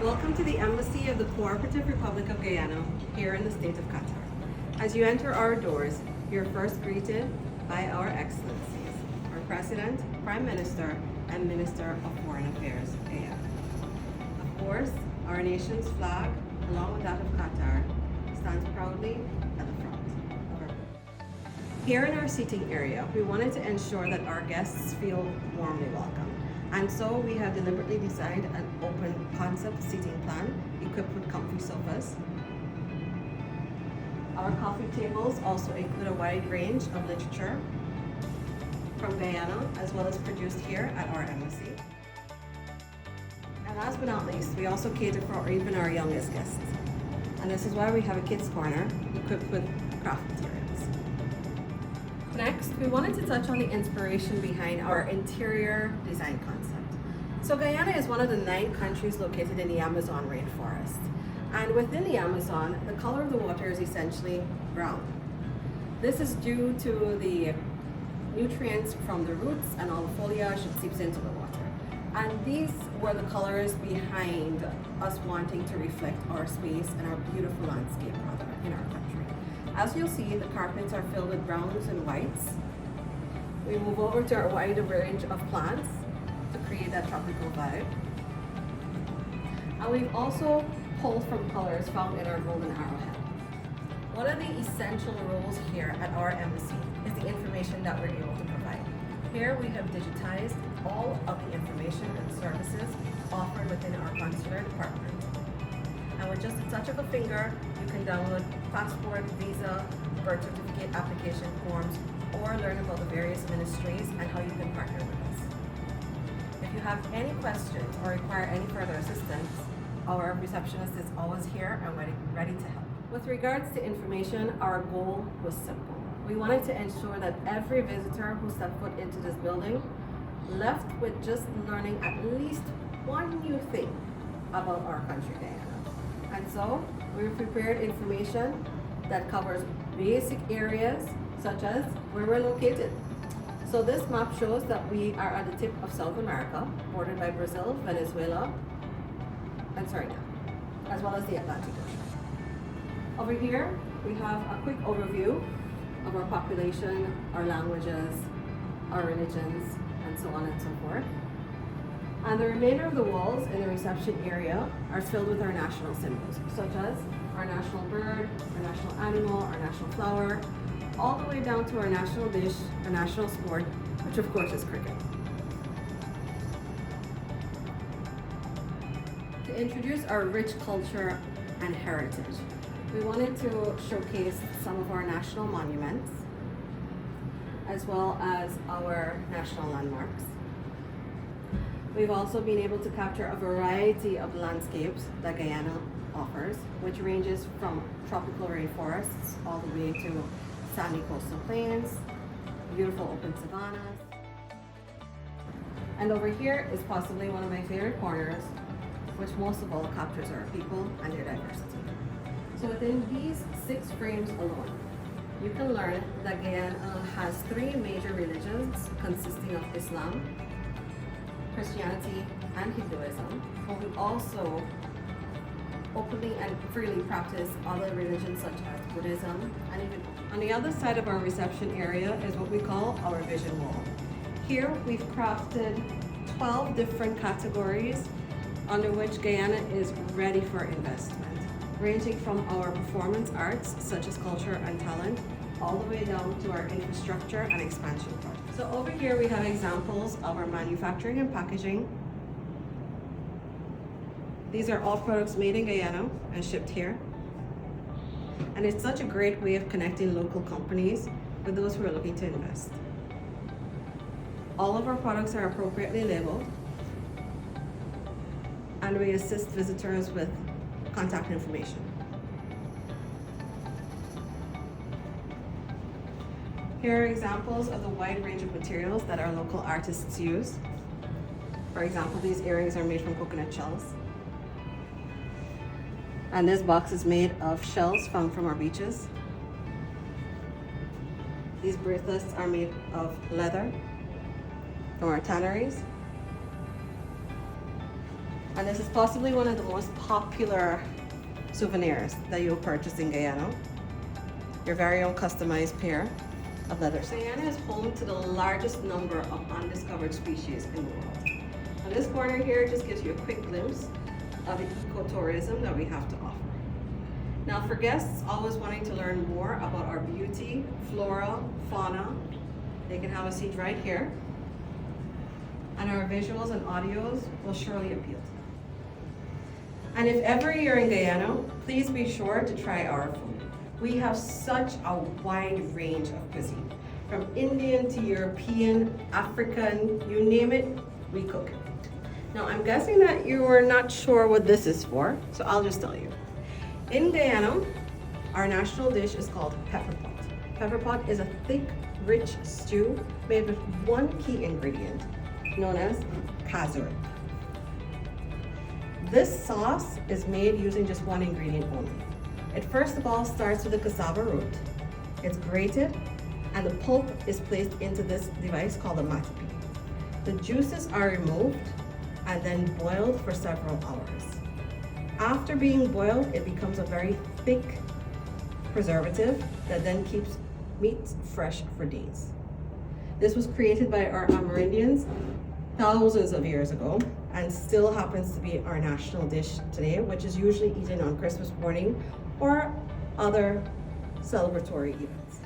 Welcome to the Embassy of the Cooperative Republic of Guyana here in the state of Qatar. As you enter our doors, you're first greeted by our excellencies, our President, Prime Minister, and Minister of Foreign Affairs, Guyana. Of course, our nation's flag, along with that of Qatar, stands proudly at the front of our building. Here in our seating area, we wanted to ensure that our guests feel warmly welcome. And so we have deliberately designed an open concept seating plan equipped with comfy sofas. Our coffee tables also include a wide range of literature from Guyana, as well as produced here at our embassy. And last but not least, we also cater for even our youngest guests. And this is why we have a kids corner equipped with craft materials. Next, we wanted to touch on the inspiration behind our interior design concept. So Guyana is one of the 9 countries located in the Amazon rainforest. And within the Amazon, the color of the water is essentially brown. This is due to the nutrients from the roots and all the foliage that seeps into the water. And these were the colors behind us wanting to reflect our space and our beautiful landscape rather in our country. As you'll see, the carpets are filled with browns and whites. We move over to our wide range of plants to create that tropical vibe. And we've also pulled from colors found in our golden arrowhead. One of the essential roles here at our embassy is the information that we're able to provide. Here we have digitized all of the information and services offered within our consular department. And with just a touch of a finger, you can download passport, visa, birth certificate application forms, or learn about the various ministries and how you can partner with us. If you have any questions or require any further assistance, our receptionist is always here and ready to help. With regards to information, our goal was simple. We wanted to ensure that every visitor who stepped foot into this building left with just learning at least one new thing about our country, Guyana. And so we've prepared information that covers basic areas such as where we're located. So this map shows that we are at the tip of South America, bordered by Brazil, Venezuela, and Suriname, as well as the Atlantic Ocean. Over here, we have a quick overview of our population, our languages, our religions, and so on and so forth. And the remainder of the walls in the reception area are filled with our national symbols, such as our national bird, our national animal, our national flower, all the way down to our national dish, our national sport, which of course is cricket. To introduce our rich culture and heritage, we wanted to showcase some of our national monuments, as well as our national landmarks. We've also been able to capture a variety of landscapes that Guyana offers, which ranges from tropical rainforests all the way to sandy coastal plains, beautiful open savannas. And over here is possibly one of my favorite corners, which most of all captures our people and their diversity. So within these 6 frames alone, you can learn that Guyana has 3 major religions consisting of Islam, Christianity, and Hinduism, but we also openly and freely practice other religions such as Buddhism and even on the other side of our reception area is what we call our vision wall. Here we've crafted 12 different categories under which Guyana is ready for investment, ranging from our performance arts such as culture and talent, all the way down to our infrastructure and expansion projects. So over here we have examples of our manufacturing and packaging. These are all products made in Guyana and shipped here. And it's such a great way of connecting local companies with those who are looking to invest. All of our products are appropriately labeled, and we assist visitors with contact information. Here are examples of the wide range of materials that our local artists use. For example, these earrings are made from coconut shells. And this box is made of shells found from our beaches. These bracelets are made of leather from our tanneries. And this is possibly one of the most popular souvenirs that you'll purchase in Guyana. Your very own customized pair of leather. Guyana is home to the largest number of undiscovered species in the world. And this corner here just gives you a quick glimpse of the ecotourism that we have to offer. Now for guests always wanting to learn more about our beauty, flora, fauna, they can have a seat right here. And our visuals and audios will surely appeal to them. And if ever you're in Guyana, please be sure to try our food. We have such a wide range of cuisine. From Indian to European, African, you name it, we cook it. Now I'm guessing that you are not sure what this is for, so I'll just tell you. In Guyana, our national dish is called pepper pot. Pepper pot is a thick, rich stew made with one key ingredient, known as kazuri. This sauce is made using just one ingredient only. It first of all starts with the cassava root. It's grated and the pulp is placed into this device called a matapi. The juices are removed and then boiled for several hours. After being boiled, it becomes a very thick preservative that then keeps meat fresh for days. This was created by our Amerindians thousands of years ago and still happens to be our national dish today, which is usually eaten on Christmas morning or other celebratory events.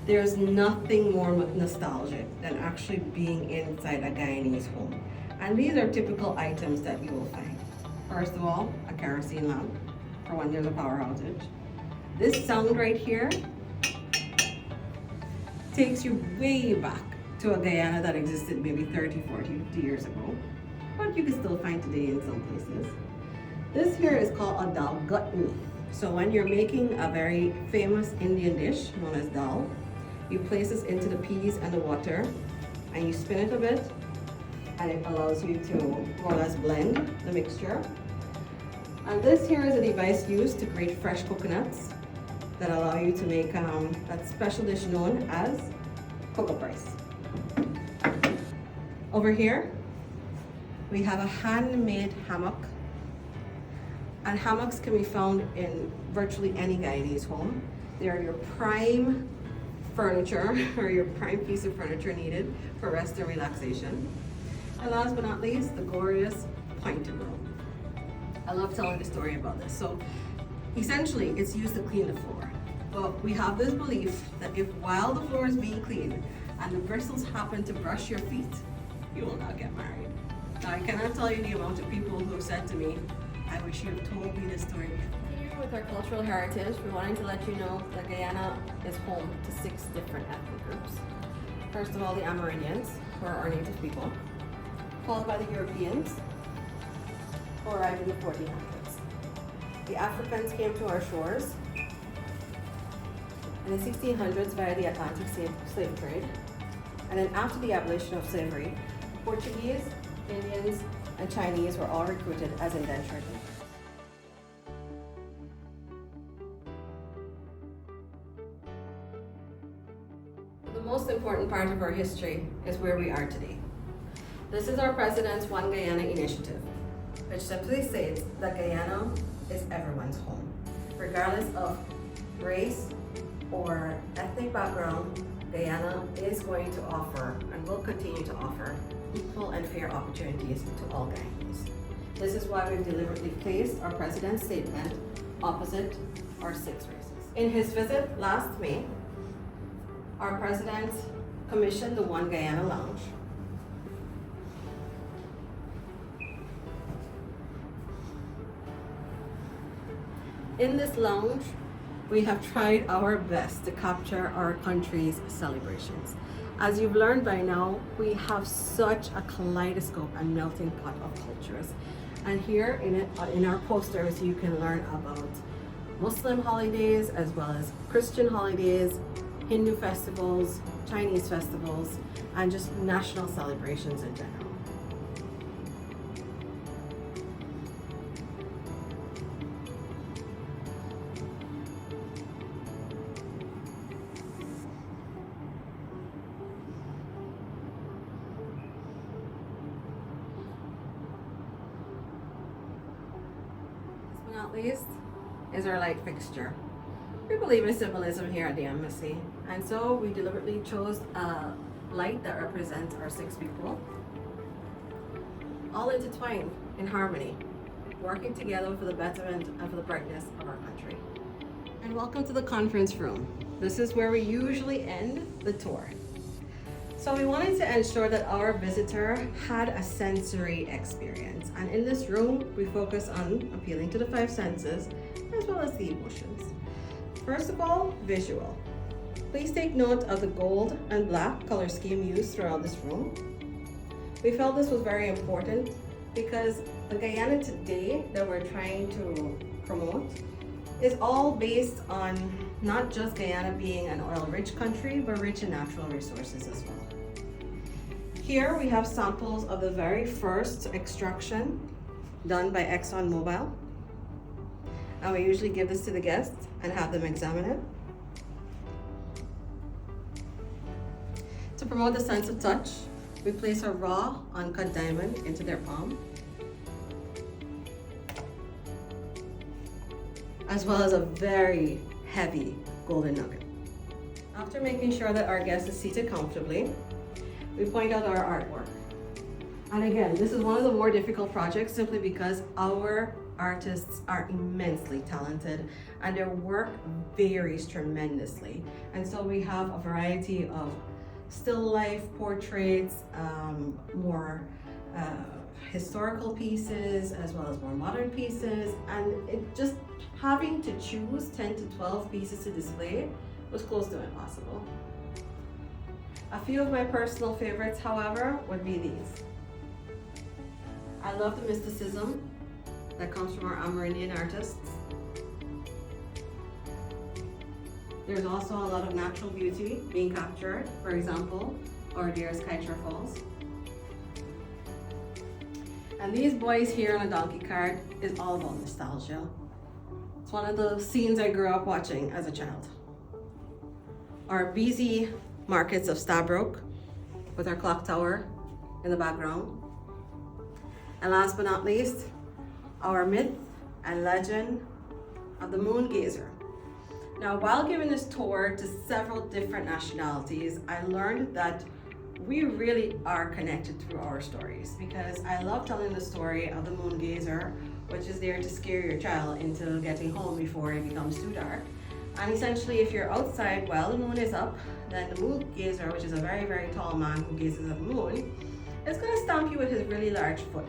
There's nothing more nostalgic than actually being inside a Guyanese home. And these are typical items that you will find. First of all, a kerosene lamp for when there's a power outage. This sound right here takes you way back to a Guyana that existed maybe 30, 40, 50 years ago, but you can still find today in some places. This here is called a dal gutni. So when you're making a very famous Indian dish known as dal, you place this into the peas and the water and you spin it a bit and it allows you to more or less blend the mixture. And this here is a device used to grate fresh coconuts that allow you to make that special dish known as cocoa rice. Over here, we have a handmade hammock. And hammocks can be found in virtually any Guyanese home. They are your prime furniture or your prime piece of furniture needed for rest and relaxation. And last but not least, the glorious pointed room. I love telling the story about this. So essentially, it's used to clean the floor. But we have this belief that if while the floor is being cleaned and the bristles happen to brush your feet, you will not get married. Now, I cannot tell you the amount of people who have said to me, I wish you had told me this story before. Continuing with our cultural heritage, we wanted to let you know that Guyana is home to 6 different ethnic groups. First of all, the Amerindians, who are our native people, followed by the Europeans, who arrived in the 1400s. The Africans came to our shores in the 1600s via the Atlantic slave trade. And then after the abolition of slavery, Portuguese, Indians, and Chinese were all recruited as indentured laborers. The most important part of our history is where we are today. This is our President's One Guyana initiative, which simply states that Guyana is everyone's home, regardless of race or ethnic background. Guyana is going to offer and will continue to offer equal and fair opportunities to all Guyanese. This is why we've deliberately placed our President's statement opposite our 6 races. In his visit last May, our President commissioned the One Guyana Lounge. In this lounge, we have tried our best to capture our country's celebrations. As you've learned by now, we have such a kaleidoscope and melting pot of cultures. And here in our posters, you can learn about Muslim holidays as well as Christian holidays, Hindu festivals, Chinese festivals, and just national celebrations in general. not least is our light fixture. We believe in symbolism here at the embassy, and so we deliberately chose a light that represents our 6 people, all intertwined in harmony, working together for the betterment and for the brightness of our country. And welcome to the conference room. This is where we usually end the tour. So we wanted to ensure that our visitor had a sensory experience. And in this room, we focus on appealing to the 5 senses as well as the emotions. First of all, visual. Please take note of the gold and black color scheme used throughout this room. We felt this was very important because the Guyana today that we're trying to promote is all based on not just Guyana being an oil-rich country, but rich in natural resources as well. Here we have samples of the very first extraction done by ExxonMobil. And we usually give this to the guests and have them examine it. To promote the sense of touch, we place a raw, uncut diamond into their palm, as well as a very heavy golden nugget. After making sure that our guest is seated comfortably, we point out our artwork. And again, this is one of the more difficult projects simply because our artists are immensely talented and their work varies tremendously. And so we have a variety of still life portraits, more historical pieces, as well as more modern pieces. And it just having to choose 10 to 12 pieces to display was close to impossible. A few of my personal favorites, however, would be these. I love the mysticism that comes from our Amerindian artists. There's also a lot of natural beauty being captured. For example, our dearest Qatar Falls. And these boys here on a donkey cart is all about nostalgia. It's one of the scenes I grew up watching as a child. Our busy markets of Stabroek with our clock tower in the background. And last but not least, our myth and legend of the moon gazer. Now, while giving this tour to several different nationalities, I learned that we really are connected through our stories, because I love telling the story of the moon gazer, which is there to scare your child into getting home before it becomes too dark. And essentially, if you're outside while the moon is up, then the moon gazer, which is a very, very tall man who gazes at the moon, is going to stomp you with his really large foot.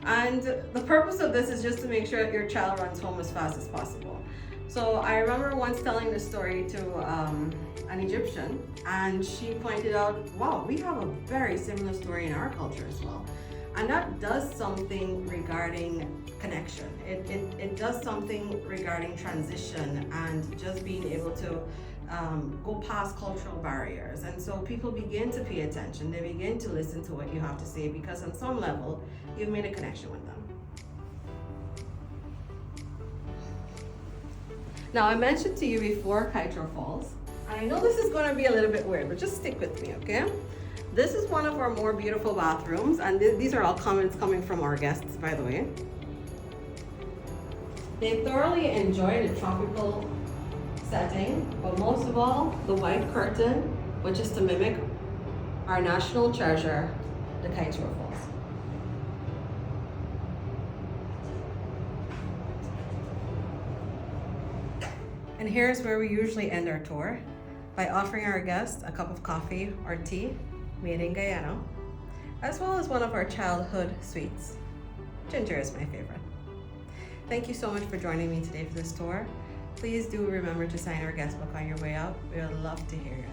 And the purpose of this is just to make sure that your child runs home as fast as possible. So I remember once telling this story to an Egyptian, and she pointed out, wow, we have a very similar story in our culture as well. And that does something regarding connection. It does something regarding transition and just being able to go past cultural barriers. And so people begin to pay attention. They begin to listen to what you have to say because on some level, you've made a connection with them. Now, I mentioned to you before Qatar Falls, and I know this is going to be a little bit weird, but just stick with me, okay? This is one of our more beautiful bathrooms, and these are all comments coming from our guests, by the way. They thoroughly enjoy the tropical setting, but most of all, the white curtain, which is to mimic our national treasure, the Qatar Falls. And here's where we usually end our tour, by offering our guests a cup of coffee or tea made in Guyana, as well as one of our childhood sweets. Ginger is my favorite. Thank you so much for joining me today for this tour. Please do remember to sign our guest book on your way out. We would love to hear you.